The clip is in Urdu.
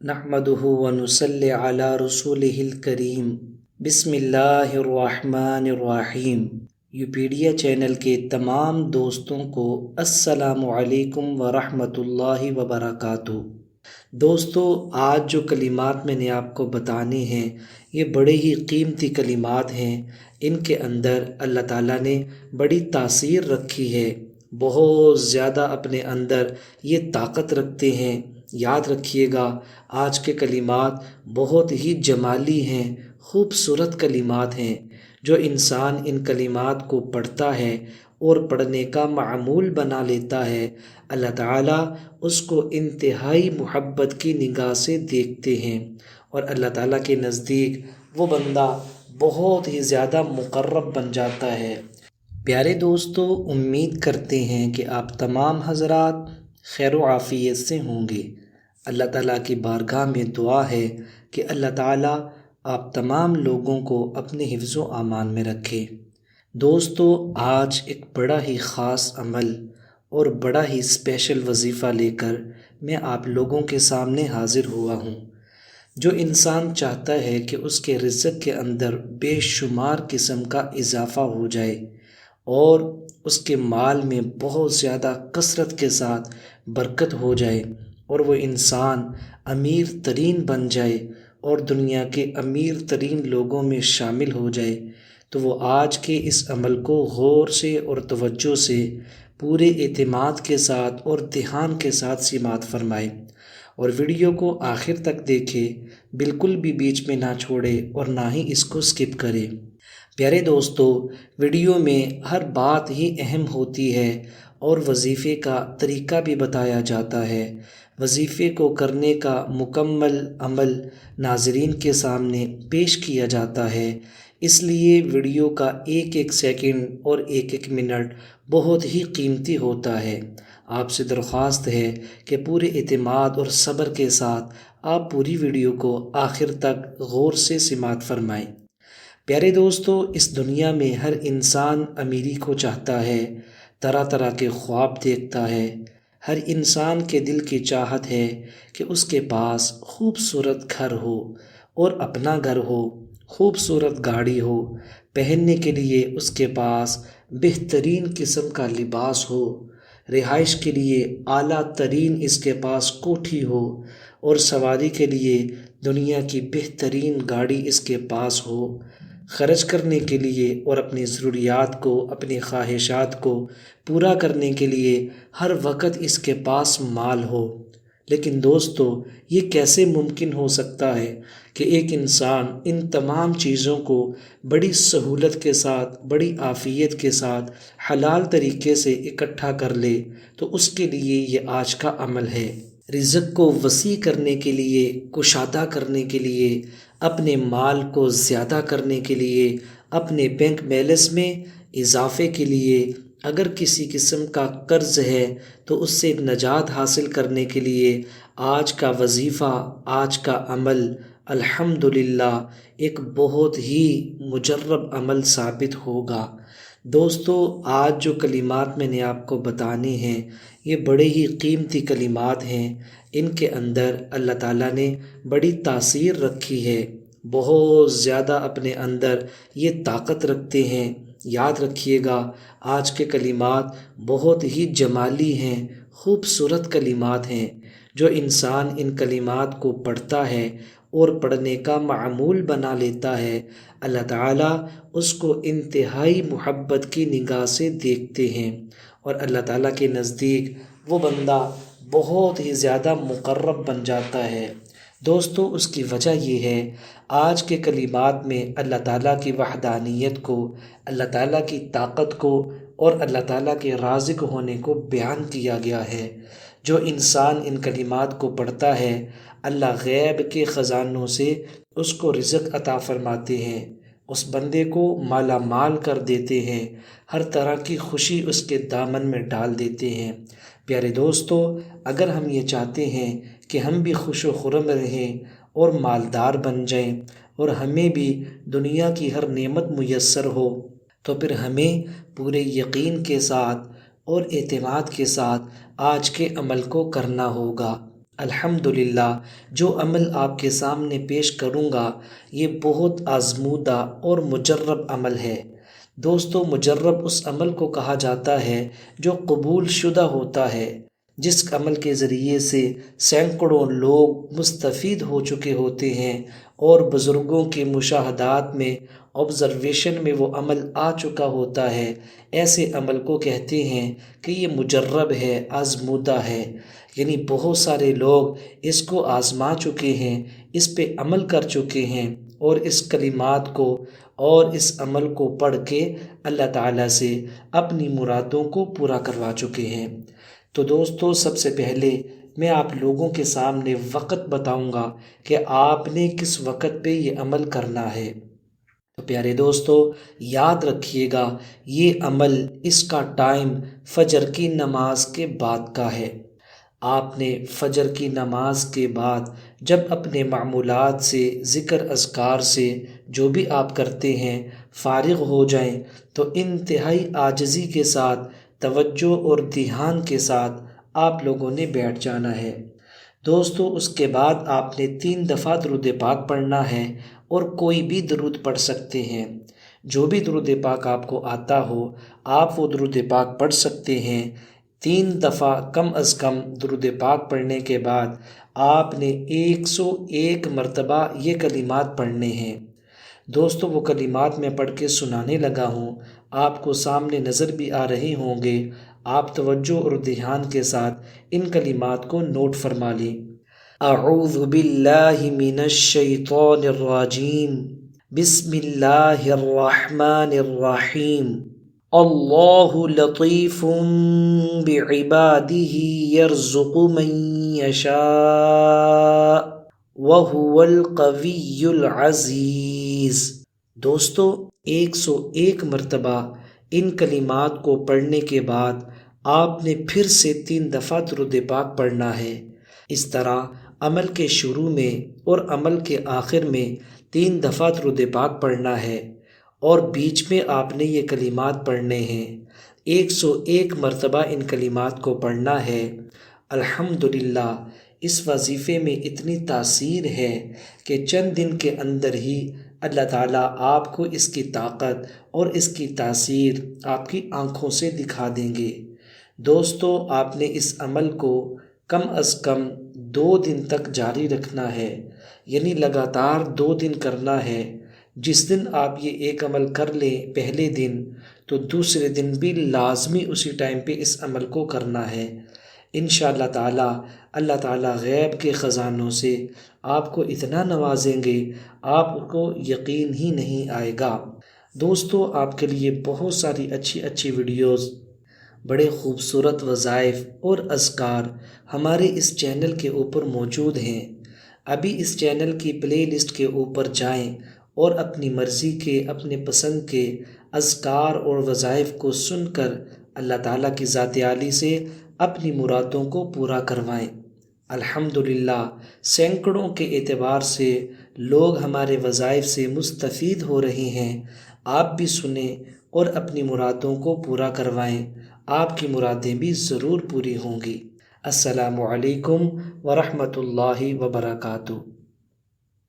نحمدہ ونصلی علی رسولہ الکریم۔ بسم اللہ الرحمن الرحیم۔ یوپیڈیا چینل کے تمام دوستوں کو السلام علیکم ورحمۃ اللہ وبرکاتہ۔ دوستو، آج جو کلمات میں نے آپ کو بتانے ہیں یہ بڑے ہی قیمتی کلمات ہیں۔ ان کے اندر اللہ تعالیٰ نے بڑی تاثیر رکھی ہے، بہت زیادہ اپنے اندر یہ طاقت رکھتے ہیں۔ یاد رکھیے گا، آج کے کلمات بہت ہی جمالی ہیں، خوبصورت کلمات ہیں۔ جو انسان ان کلمات کو پڑھتا ہے اور پڑھنے کا معمول بنا لیتا ہے، اللہ تعالیٰ اس کو انتہائی محبت کی نگاہ سے دیکھتے ہیں، اور اللہ تعالیٰ کے نزدیک وہ بندہ بہت ہی زیادہ مقرب بن جاتا ہے۔ پیارے دوستو، امید کرتے ہیں کہ آپ تمام حضرات خیر و عافیت سے ہوں گے۔ اللہ تعالیٰ کی بارگاہ میں دعا ہے کہ اللہ تعالیٰ آپ تمام لوگوں کو اپنے حفظ و امان میں رکھے۔ دوستو، آج ایک بڑا ہی خاص عمل اور بڑا ہی اسپیشل وظیفہ لے کر میں آپ لوگوں کے سامنے حاضر ہوا ہوں۔ جو انسان چاہتا ہے کہ اس کے رزق کے اندر بے شمار قسم کا اضافہ ہو جائے اور اس کے مال میں بہت زیادہ کثرت کے ساتھ برکت ہو جائے اور وہ انسان امیر ترین بن جائے اور دنیا کے امیر ترین لوگوں میں شامل ہو جائے، تو وہ آج کے اس عمل کو غور سے اور توجہ سے پورے اعتماد کے ساتھ اور دھیان کے ساتھ سماعت فرمائے اور ویڈیو کو آخر تک دیکھے، بالکل بھی بیچ میں نہ چھوڑے اور نہ ہی اس کو سکپ کرے۔ پیارے دوستو، ویڈیو میں ہر بات ہی اہم ہوتی ہے اور وظیفے کا طریقہ بھی بتایا جاتا ہے۔ وظیفے کو کرنے کا مکمل عمل ناظرین کے سامنے پیش کیا جاتا ہے، اس لیے ویڈیو کا ایک ایک سیکنڈ اور ایک ایک منٹ بہت ہی قیمتی ہوتا ہے۔ آپ سے درخواست ہے کہ پورے اعتماد اور صبر کے ساتھ آپ پوری ویڈیو کو آخر تک غور سے سماعت فرمائیں۔ پیارے دوستو، اس دنیا میں ہر انسان امیری کو چاہتا ہے، طرح طرح کے خواب دیکھتا ہے۔ ہر انسان کے دل کی چاہت ہے کہ اس کے پاس خوبصورت گھر ہو اور اپنا گھر ہو، خوبصورت گاڑی ہو، پہننے کے لیے اس کے پاس بہترین قسم کا لباس ہو، رہائش کے لیے اعلیٰ ترین اس کے پاس کوٹھی ہو، اور سواری کے لیے دنیا کی بہترین گاڑی اس کے پاس ہو، خرچ کرنے کے لیے اور اپنی ضروریات کو، اپنی خواہشات کو پورا کرنے کے لیے ہر وقت اس کے پاس مال ہو۔ لیکن دوستو، یہ کیسے ممکن ہو سکتا ہے کہ ایک انسان ان تمام چیزوں کو بڑی سہولت کے ساتھ، بڑی عافیت کے ساتھ، حلال طریقے سے اکٹھا کر لے؟ تو اس کے لیے یہ آج کا عمل ہے۔ رزق کو وسیع کرنے کے لیے، کشادہ کرنے کے لیے، اپنے مال کو زیادہ کرنے کے لیے، اپنے بینک بیلنس میں اضافے کے لیے، اگر کسی قسم کا قرض ہے تو اس سے نجات حاصل کرنے کے لیے آج کا وظیفہ، آج کا عمل الحمدللہ ایک بہت ہی مجرب عمل ثابت ہوگا۔ دوستو، آج جو کلمات میں نے آپ کو بتانے ہیں یہ بڑے ہی قیمتی کلمات ہیں۔ ان کے اندر اللہ تعالیٰ نے بڑی تاثیر رکھی ہے، بہت زیادہ اپنے اندر یہ طاقت رکھتے ہیں۔ یاد رکھیے گا، آج کے کلمات بہت ہی جمالی ہیں، خوبصورت کلمات ہیں۔ جو انسان ان کلمات کو پڑھتا ہے اور پڑھنے کا معمول بنا لیتا ہے، اللہ تعالیٰ اس کو انتہائی محبت کی نگاہ سے دیکھتے ہیں، اور اللہ تعالیٰ کے نزدیک وہ بندہ بہت ہی زیادہ مقرب بن جاتا ہے۔ دوستو، اس کی وجہ یہ ہے، آج کے کلمات میں اللہ تعالیٰ کی وحدانیت کو، اللہ تعالیٰ کی طاقت کو اور اللہ تعالیٰ کے رازق ہونے کو بیان کیا گیا ہے۔ جو انسان ان کلمات کو پڑھتا ہے، اللہ غیب کے خزانوں سے اس کو رزق عطا فرماتے ہیں، اس بندے کو مالا مال کر دیتے ہیں، ہر طرح کی خوشی اس کے دامن میں ڈال دیتے ہیں۔ پیارے دوستو، اگر ہم یہ چاہتے ہیں کہ ہم بھی خوش و خرم رہیں اور مالدار بن جائیں اور ہمیں بھی دنیا کی ہر نعمت میسر ہو، تو پھر ہمیں پورے یقین کے ساتھ اور اعتماد کے ساتھ آج کے عمل کو کرنا ہوگا۔ الحمدللہ جو عمل آپ کے سامنے پیش کروں گا یہ بہت آزمودہ اور مجرب عمل ہے۔ دوستو، مجرب اس عمل کو کہا جاتا ہے جو قبول شدہ ہوتا ہے، جس عمل کے ذریعے سے سینکڑوں لوگ مستفید ہو چکے ہوتے ہیں اور بزرگوں کے مشاہدات میں، آبزرویشن میں وہ عمل آ چکا ہوتا ہے۔ ایسے عمل کو کہتے ہیں کہ یہ مجرب ہے، آزمودہ ہے، یعنی بہت سارے لوگ اس کو آزما چکے ہیں، اس پہ عمل کر چکے ہیں اور اس کلمات کو اور اس عمل کو پڑھ کے اللہ تعالیٰ سے اپنی مرادوں کو پورا کروا چکے ہیں۔ تو دوستو، سب سے پہلے میں آپ لوگوں کے سامنے وقت بتاؤں گا کہ آپ نے کس وقت پہ یہ عمل کرنا ہے۔ تو پیارے دوستو، یاد رکھیے گا یہ عمل، اس کا ٹائم فجر کی نماز کے بعد کا ہے۔ آپ نے فجر کی نماز کے بعد جب اپنے معمولات سے، ذکر اذکار سے، جو بھی آپ کرتے ہیں، فارغ ہو جائیں تو انتہائی عاجزی کے ساتھ، توجہ اور دھیان کے ساتھ آپ لوگوں نے بیٹھ جانا ہے۔ دوستو، اس کے بعد آپ نے 3 دفعہ درود پاک پڑھنا ہے اور کوئی بھی درود پڑھ سکتے ہیں۔ جو بھی درود پاک آپ کو آتا ہو آپ وہ درود پاک پڑھ سکتے ہیں۔ 3 دفعہ کم از کم درود پاک پڑھنے کے بعد آپ نے 101 مرتبہ یہ کلمات پڑھنے ہیں۔ دوستو، وہ کلمات میں پڑھ کے سنانے لگا ہوں، آپ کو سامنے نظر بھی آ رہے ہوں گے۔ آپ توجہ اور دھیان کے ساتھ ان کلمات کو نوٹ فرما لیں۔ اعوذ باللہ من الشیطان الرجیم، بسم اللہ الرحمن الرحیم۔ اللہ لطیف بعبادہ یرزق من یشاء وہو القوی العزیز۔ دوستو، 101 مرتبہ ان کلمات کو پڑھنے کے بعد آپ نے پھر سے 3 دفعہ درود پاک پڑھنا ہے۔ اس طرح عمل کے شروع میں اور عمل کے آخر میں 3 دفعہ درود پاک پڑھنا ہے اور بیچ میں آپ نے یہ کلمات پڑھنے ہیں۔ 101 مرتبہ ان کلمات کو پڑھنا ہے۔ الحمدللہ، اس وظیفے میں اتنی تاثیر ہے کہ چند دن کے اندر ہی اللہ تعالیٰ آپ کو اس کی طاقت اور اس کی تاثیر آپ کی آنکھوں سے دکھا دیں گے۔ دوستو، آپ نے اس عمل کو کم از کم 2 دن تک جاری رکھنا ہے، یعنی لگاتار 2 دن کرنا ہے۔ جس دن آپ یہ ایک عمل کر لیں پہلے دن، تو دوسرے دن بھی لازمی اسی ٹائم پہ اس عمل کو کرنا ہے۔ انشاءاللہ تعالی اللہ تعالیٰ غیب کے خزانوں سے آپ کو اتنا نوازیں گے، آپ کو یقین ہی نہیں آئے گا۔ دوستو، آپ کے لیے بہت ساری اچھی ویڈیوز، بڑے خوبصورت وظائف اور اذکار ہمارے اس چینل کے اوپر موجود ہیں۔ ابھی اس چینل کی پلے لسٹ کے اوپر جائیں اور اپنی مرضی کے، اپنے پسند کے اذکار اور وظائف کو سن کر اللہ تعالیٰ کی ذات عالی سے اپنی مرادوں کو پورا کروائیں۔ الحمدللہ، سینکڑوں کے اعتبار سے لوگ ہمارے وظائف سے مستفید ہو رہے ہیں۔ آپ بھی سنیں اور اپنی مرادوں کو پورا کروائیں، آپ کی مرادیں بھی ضرور پوری ہوں گی۔ السلام علیکم ورحمۃ اللہ وبرکاتہ۔